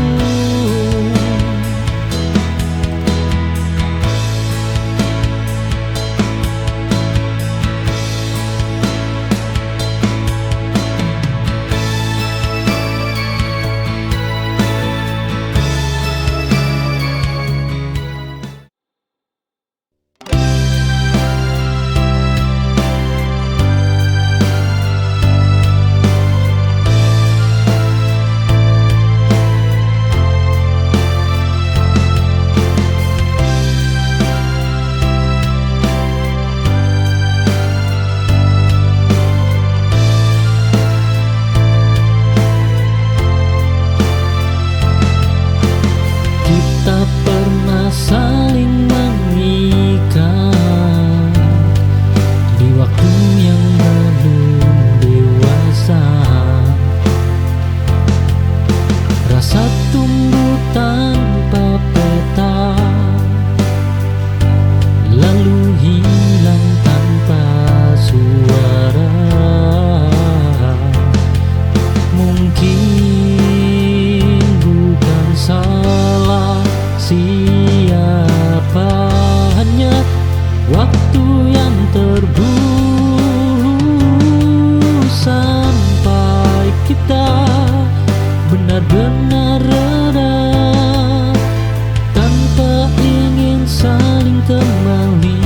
Kita pernah saling mengikat di waktu yang belum dewasa. Rasa tumbuh tanpa peta, lalu hilang tanpa suara. Mungkin bukan salah siapa, hanya waktu yang terburu sampai kita benar-benar reda tanpa ingin saling kembali.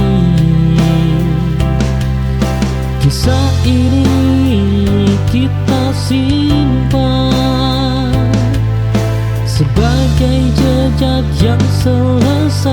Kisah ini kita simpan sebagai jejak yang selesai.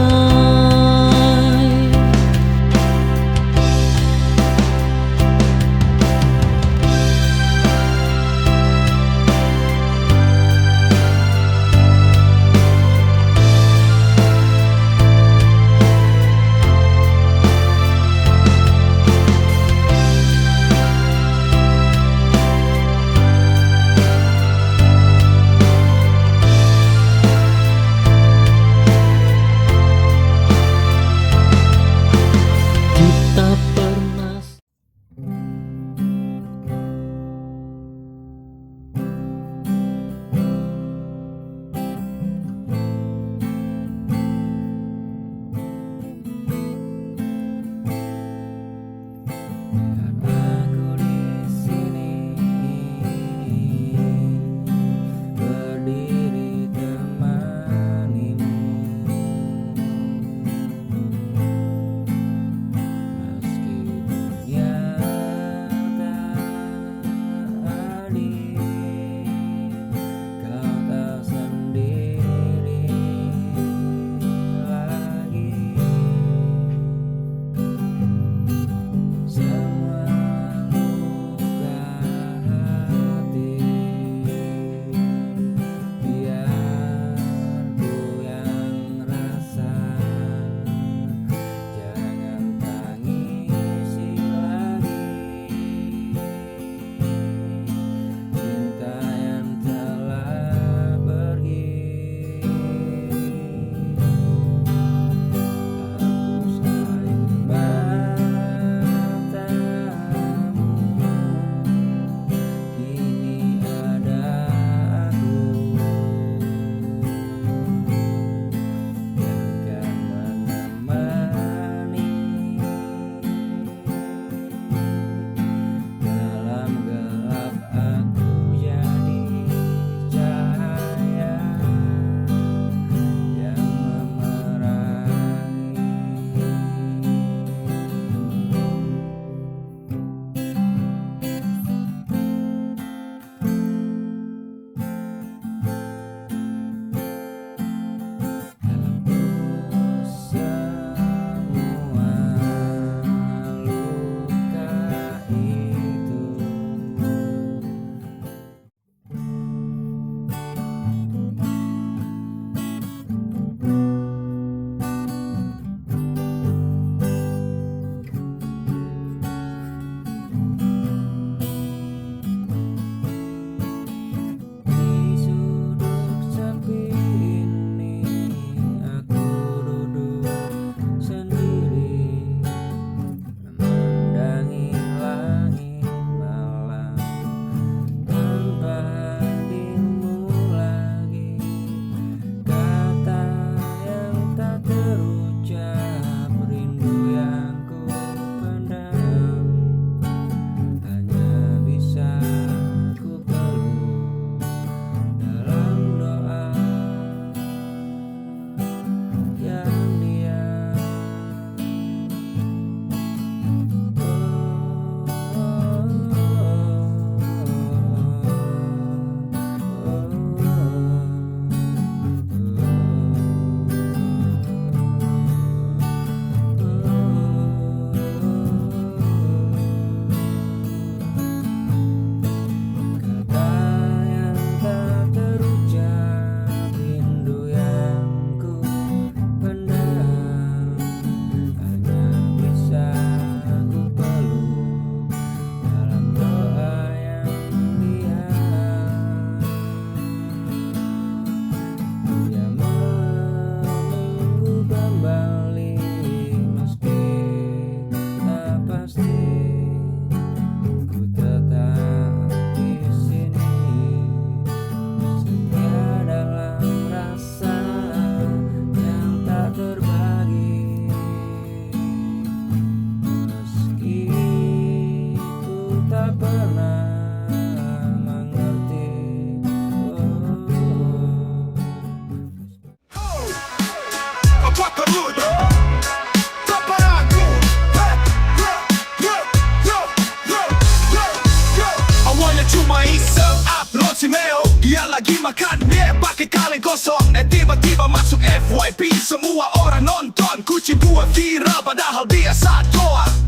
VIP, semua orang nonton. Kucing buat viral padahal dia satu.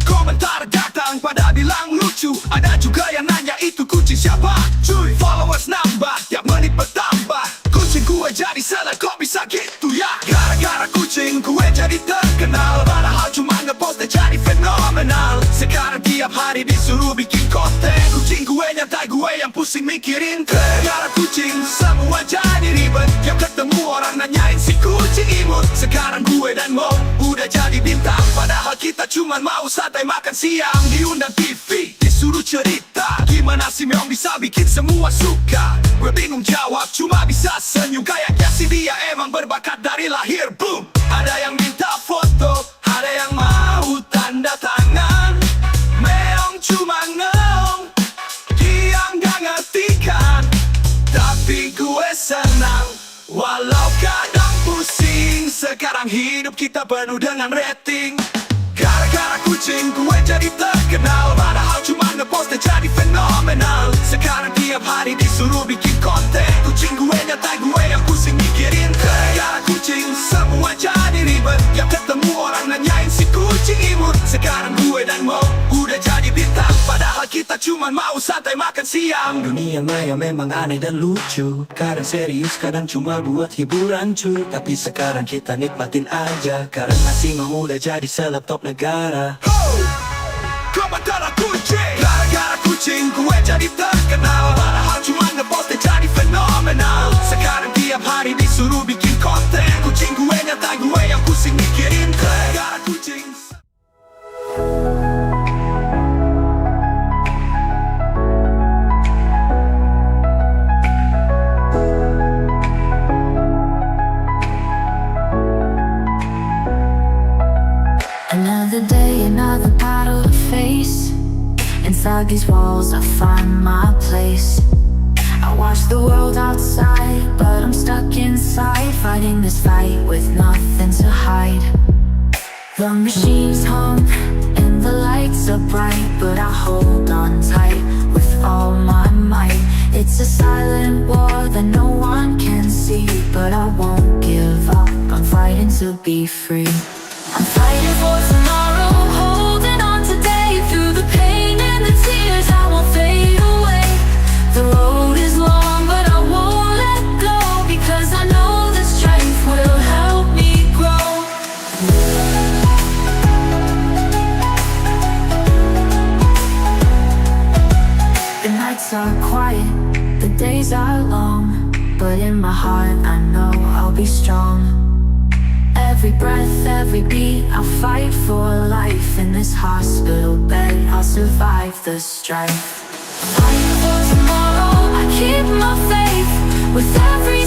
Komentar datang pada bilang lucu. Ada juga yang nanya itu kucing siapa? Cuy, followers nambah, tiap menit bertambah. Kucing gue jadi seleb, kok bisa gitu ya? Gara-gara kucing gue jadi terkenal. Padahal cuma ngepost dan jadi fenomenal. Sekarang tiap hari disuruh bikin konten. Kucing gue nyantai, gue yang pusing mikirin. Gara-gara kucing semua jadi ribet. Tiap ketemu orang nanyain si kucing imut. Sekarang gue dan Mo udah jadi bintang. Padahal kita cuma mau santai makan siang. Diundang TV, disuruh cerita. Gimana si Meong bisa bikin semua suka? Gue bingung jawab, cuma bisa senyum. Kayaknya si dia emang berbakat dari lahir, boom. Ada yang minta foto, ada yang mau tanda tangan. Meong cuma ngeong, dia nggak ngerti kan. Tapi gue senang, walau kadang pusing. Sekarang hidup kita penuh dengan rating. Gara-gara kucing gue jadi terkenal. Padahal cuma ngepost dan jadi fenomenal. Sekarang tiap hari disuruh bikin konten. Kucing gue nyantai, gue yang pusing mikirin. Gara-gara kucing semua jadi ribet. Tiap ketemu orang nanyain si kucing imut. Sekarang gue dan Mo udah jadi bintang. Padahal kita cuma mau santai makan siang. Dunia maya memang aneh dan lucu. Kadang serius, kadang cuma buat hiburan cuy. Tapi sekarang kita nikmatin aja. Karena si Mo udah jadi seleb top negara. Komentar kucing. Gara-gara kucing gue jadi terkenal. Padahal cuma ngepost dan jadi fenomenal. Sekarang tiap hari disuruh bikin konten. Kucing gue nyantai, gue yang pusing mikirin. Gara-gara kucing. Another day, another battle to face. Inside these walls I find my place. I watch the world outside, but I'm stuck inside, fighting this fight with nothing to hide. The machines hum and the lights are bright, but I hold on tight with all my might. It's a silent war that no one can see, but I won't give up, I'm fighting to be free. I'm fighting for tomorrow, holding on today. Through the pain and the tears, I won't fade away. The road is long, but I won't let go, because I know the strength will help me grow. The nights are quiet, the days are long, but in my heart I know I'll be strong. Every breath, every beat, I'll fight for life. In this hospital bed, I'll survive the strife. Fighting for tomorrow, I keep my faith. With every